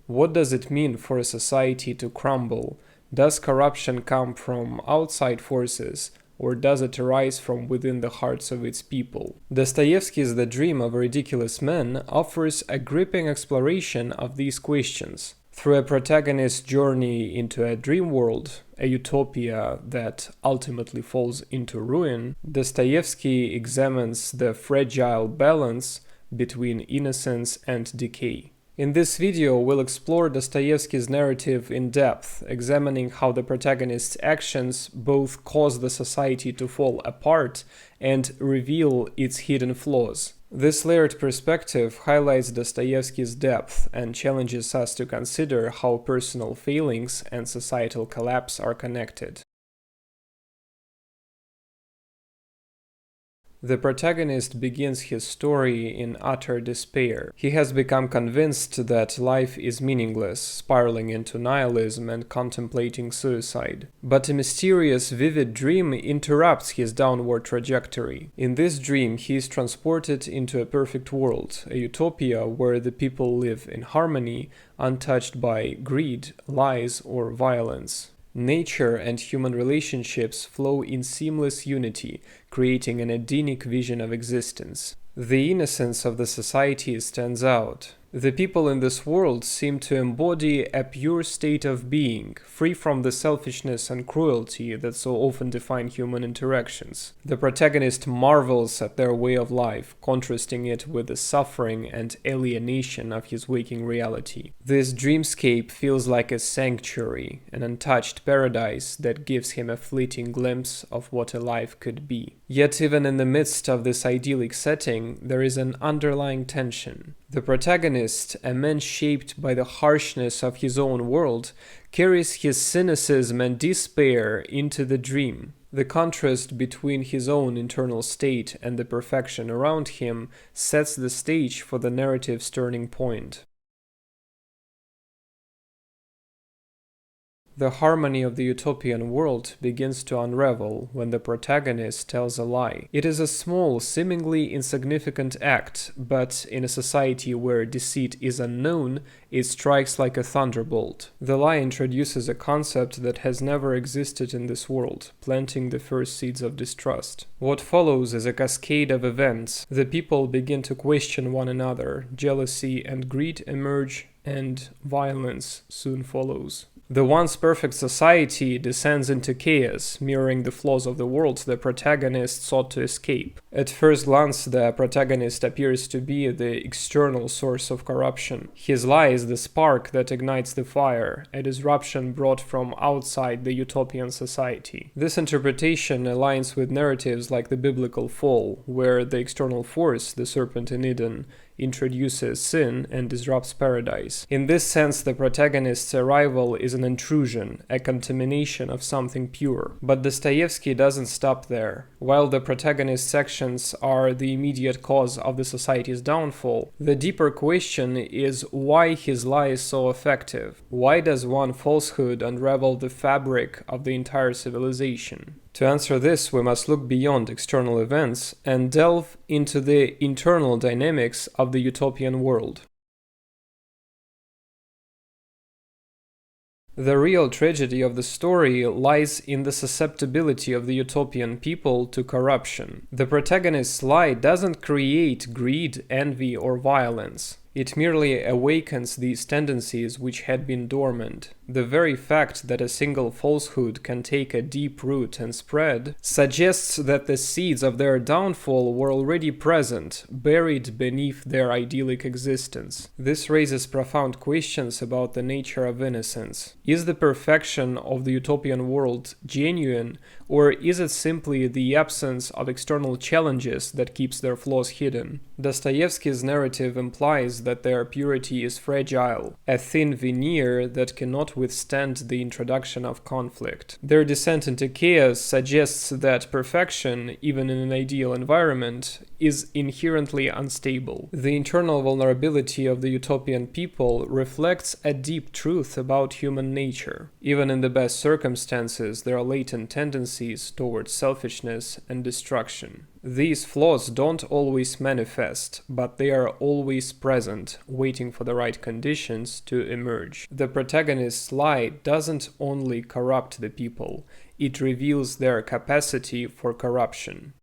What does it mean for a society to crumble? Does corruption come from outside forces, or does it arise from within the hearts of its people? Dostoevsky's The Dream of a Ridiculous Man offers a gripping exploration of these questions. Through a protagonist's journey into a dream world, a utopia that ultimately falls into ruin, Dostoevsky examines the fragile balance between innocence and decay. In this video, we'll explore Dostoevsky's narrative in depth, examining how the protagonist's actions both cause the society to fall apart and reveal its hidden flaws. This layered perspective highlights Dostoevsky's depth and challenges us to consider how personal failings and societal collapse are connected. The protagonist begins his story in utter despair. He has become convinced that life is meaningless, spiraling into nihilism and contemplating suicide. But a mysterious, vivid dream interrupts his downward trajectory. In this dream, he is transported into a perfect world, a utopia where the people live in harmony, untouched by greed, lies, or violence. Nature and human relationships flow in seamless unity, creating an Edenic vision of existence. The innocence of the society stands out. The people in this world seem to embody a pure state of being, free from the selfishness and cruelty that so often define human interactions. The protagonist marvels at their way of life, contrasting it with the suffering and alienation of his waking reality. This dreamscape feels like a sanctuary, an untouched paradise that gives him a fleeting glimpse of what a life could be. Yet even in the midst of this idyllic setting, there is an underlying tension. The protagonist, a man shaped by the harshness of his own world, carries his cynicism and despair into the dream. The contrast between his own internal state and the perfection around him sets the stage for the narrative's turning point. The harmony of the utopian world begins to unravel when the protagonist tells a lie. It is a small, seemingly insignificant act, but in a society where deceit is unknown, it strikes like a thunderbolt. The lie introduces a concept that has never existed in this world, planting the first seeds of distrust. What follows is a cascade of events. The people begin to question one another, jealousy and greed emerge, and violence soon follows. The once perfect society descends into chaos, mirroring the flaws of the world the protagonist sought to escape. At first glance, the protagonist appears to be the external source of corruption. His lie is the spark that ignites the fire, a disruption brought from outside the utopian society. This interpretation aligns with narratives like the biblical fall, where the external force, the serpent in Eden, introduces sin and disrupts paradise. In this sense, the protagonist's arrival is an intrusion, a contamination of something pure. But Dostoevsky doesn't stop there. While the protagonist's actions are the immediate cause of the society's downfall, the deeper question is why his lie is so effective. Why does one falsehood unravel the fabric of the entire civilization? To answer this, we must look beyond external events and delve into the internal dynamics of the utopian world. The real tragedy of the story lies in the susceptibility of the utopian people to corruption. The protagonist's lie doesn't create greed, envy, or violence. It merely awakens these tendencies which had been dormant. The very fact that a single falsehood can take a deep root and spread suggests that the seeds of their downfall were already present, buried beneath their idyllic existence. This raises profound questions about the nature of innocence. Is the perfection of the utopian world genuine, or is it simply the absence of external challenges that keeps their flaws hidden? Dostoevsky's narrative implies that their purity is fragile, a thin veneer that cannot withstand the introduction of conflict. Their descent into chaos suggests that perfection, even in an ideal environment, is inherently unstable. The internal vulnerability of the utopian people reflects a deep truth about human nature. Even in the best circumstances, there are latent tendencies towards selfishness and destruction. These flaws don't always manifest, but they are always present, waiting for the right conditions to emerge. The protagonist's lie doesn't only corrupt the people, it reveals their capacity for corruption.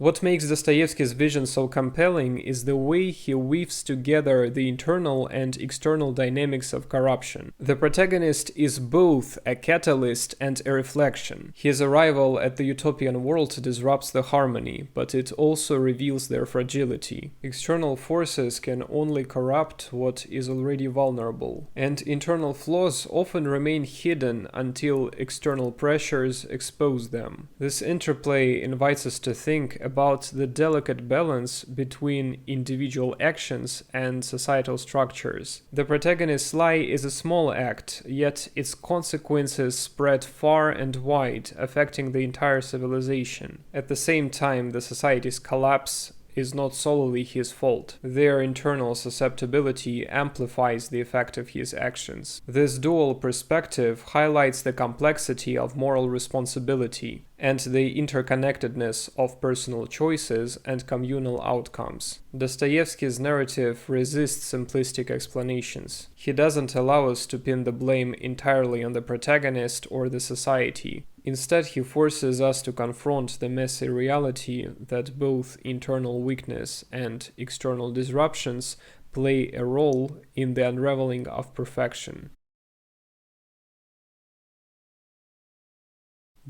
What makes Dostoevsky's vision so compelling is the way he weaves together the internal and external dynamics of corruption. The protagonist is both a catalyst and a reflection. His arrival at the utopian world disrupts the harmony, but it also reveals their fragility. External forces can only corrupt what is already vulnerable, and internal flaws often remain hidden until external pressures expose them. This interplay invites us to think about the delicate balance between individual actions and societal structures. The protagonist's lie is a small act, yet its consequences spread far and wide, affecting the entire civilization. At the same time, the society's collapse is not solely his fault. Their internal susceptibility amplifies the effect of his actions. This dual perspective highlights the complexity of moral responsibility and the interconnectedness of personal choices and communal outcomes. Dostoevsky's narrative resists simplistic explanations. He doesn't allow us to pin the blame entirely on the protagonist or the society. Instead, he forces us to confront the messy reality that both internal weakness and external disruptions play a role in the unraveling of perfection.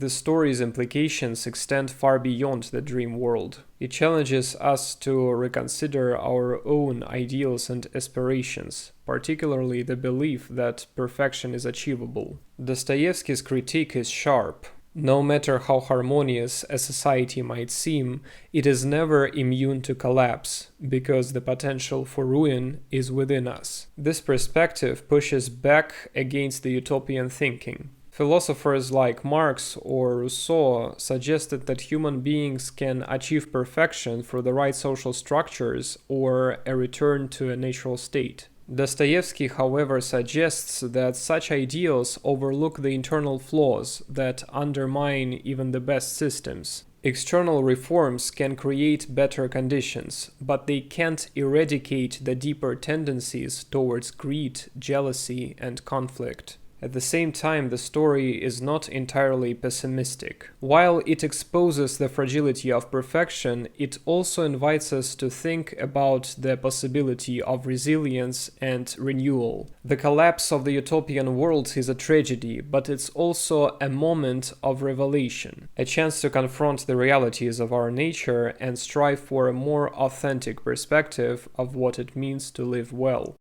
The story's implications extend far beyond the dream world. It challenges us to reconsider our own ideals and aspirations, particularly the belief that perfection is achievable. Dostoevsky's critique is sharp. No matter how harmonious a society might seem, it is never immune to collapse, because the potential for ruin is within us. This perspective pushes back against the utopian thinking. Philosophers like Marx or Rousseau suggested that human beings can achieve perfection through the right social structures or a return to a natural state. Dostoevsky, however, suggests that such ideals overlook the internal flaws that undermine even the best systems. External reforms can create better conditions, but they can't eradicate the deeper tendencies towards greed, jealousy, and conflict. At the same time, the story is not entirely pessimistic. While it exposes the fragility of perfection, it also invites us to think about the possibility of resilience and renewal. The collapse of the utopian world is a tragedy, but it's also a moment of revelation, a chance to confront the realities of our nature and strive for a more authentic perspective of what it means to live well.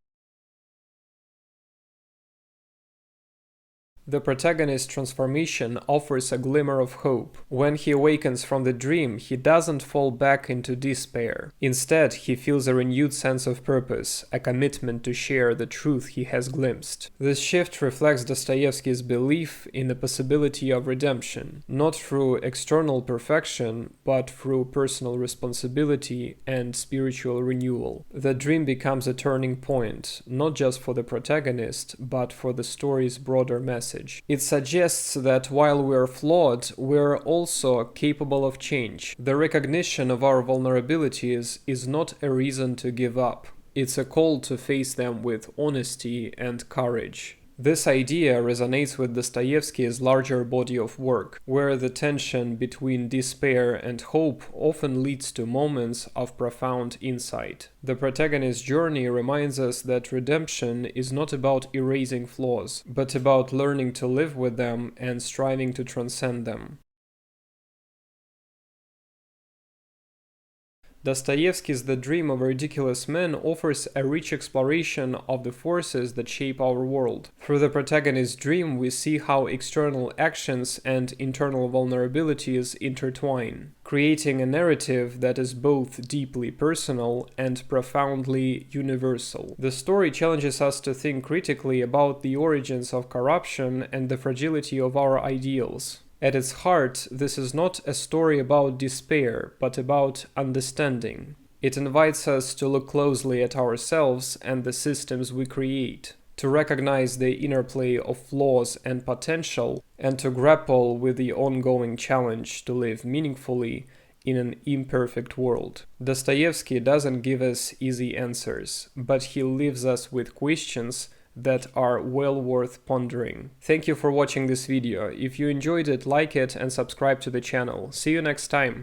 The protagonist's transformation offers a glimmer of hope. When he awakens from the dream, he doesn't fall back into despair. Instead, he feels a renewed sense of purpose, a commitment to share the truth he has glimpsed. This shift reflects Dostoevsky's belief in the possibility of redemption, not through external perfection, but through personal responsibility and spiritual renewal. The dream becomes a turning point, not just for the protagonist, but for the story's broader message. It suggests that while we're flawed, we're also capable of change. The recognition of our vulnerabilities is not a reason to give up. It's a call to face them with honesty and courage. This idea resonates with Dostoevsky's larger body of work, where the tension between despair and hope often leads to moments of profound insight. The protagonist's journey reminds us that redemption is not about erasing flaws, but about learning to live with them and striving to transcend them. Dostoevsky's The Dream of a Ridiculous Man offers a rich exploration of the forces that shape our world. Through the protagonist's dream, we see how external actions and internal vulnerabilities intertwine, creating a narrative that is both deeply personal and profoundly universal. The story challenges us to think critically about the origins of corruption and the fragility of our ideals. At its heart, this is not a story about despair, but about understanding. It invites us to look closely at ourselves and the systems we create, to recognize the interplay of flaws and potential, and to grapple with the ongoing challenge to live meaningfully in an imperfect world. Dostoevsky doesn't give us easy answers, but he leaves us with questions that are well worth pondering. Thank you for watching this video. If you enjoyed it, like it and subscribe to the channel. See you next time!